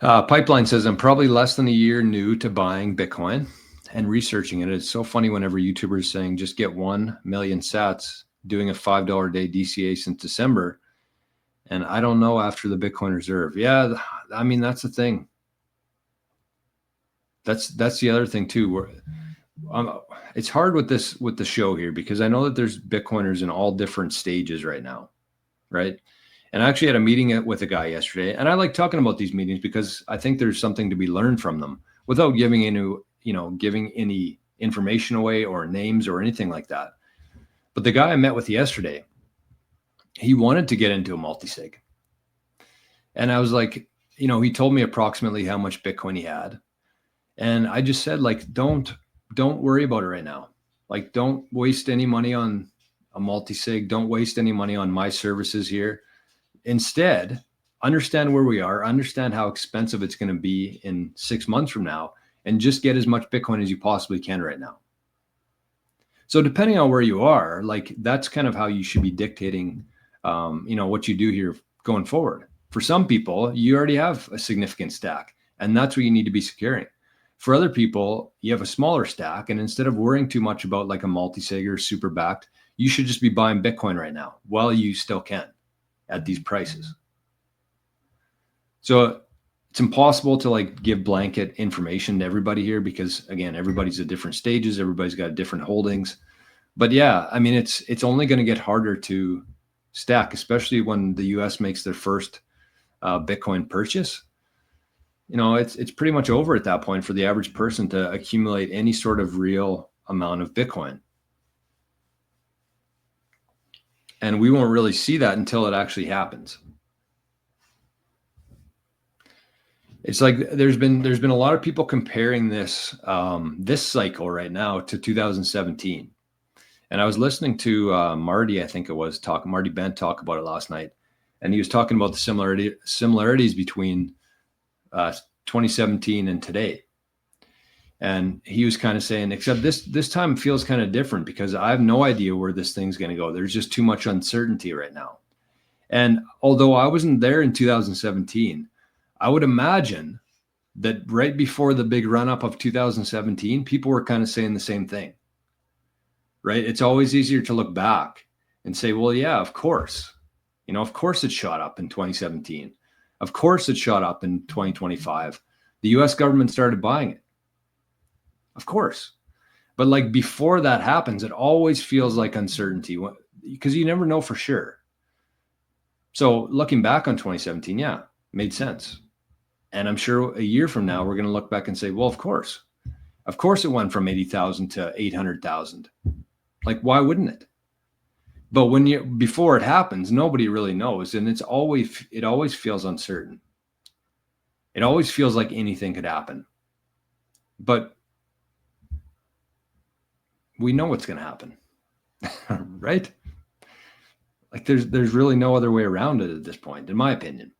Pipeline says, I'm probably less than a year new to buying Bitcoin and researching it. It's so funny whenever YouTubers saying just get 1 million sats, doing a $5 a day DCA since December. And I don't know after the Bitcoin reserve. Yeah, I mean, that's the thing. That's the other thing too. It's hard with the show here because I know that there's Bitcoiners in all different stages right now, right? And I actually had a meeting with a guy yesterday, and I like talking about these meetings because I think there's something to be learned from them without giving any information away or names or anything like that. But the guy I met with yesterday, he wanted to get into a multi-sig. And I was like, he told me approximately how much Bitcoin he had. And I just said, like, don't worry about it right now. Like, don't waste any money on a multi-sig. Don't waste any money on my services here. Instead, understand where we are, understand how expensive it's going to be in 6 months from now, and just get as much Bitcoin as you possibly can right now. So depending on where you are, like that's kind of how you should be dictating, what you do here going forward. For some people, you already have a significant stack, and that's what you need to be securing. For other people, you have a smaller stack, and instead of worrying too much about like a multi-sig or super backed, you should just be buying Bitcoin right now while you still can at these prices. So it's impossible to like give blanket information to everybody here because again, everybody's at different stages, everybody's got different holdings. But yeah, I mean, it's only going to get harder to stack, especially when the US makes their first Bitcoin purchase. It's pretty much over at that point for the average person to accumulate any sort of real amount of Bitcoin. And we won't really see that until it actually happens. It's like there's been a lot of people comparing this cycle right now to 2017. And I was listening to Marty, I think it was, Marty Bent talk about it last night. And he was talking about the similarities between 2017 and today. And he was kind of saying, except this time feels kind of different because I have no idea where this thing's going to go. There's just too much uncertainty right now. And although I wasn't there in 2017, I would imagine that right before the big run up of 2017, people were kind of saying the same thing, right? It's always easier to look back and say, well, yeah, of course. Of course it shot up in 2017. Of course it shot up in 2025. The US government started buying it. Of course. But like before that happens, it always feels like uncertainty because you never know for sure. So looking back on 2017, yeah, made sense. And I'm sure a year from now, we're going to look back and say, well, of course it went from 80,000 to 800,000. Like, why wouldn't it? But before it happens, nobody really knows. And it always feels uncertain. It always feels like anything could happen. But we know what's going to happen, right? Like there's really no other way around it at this point, in my opinion.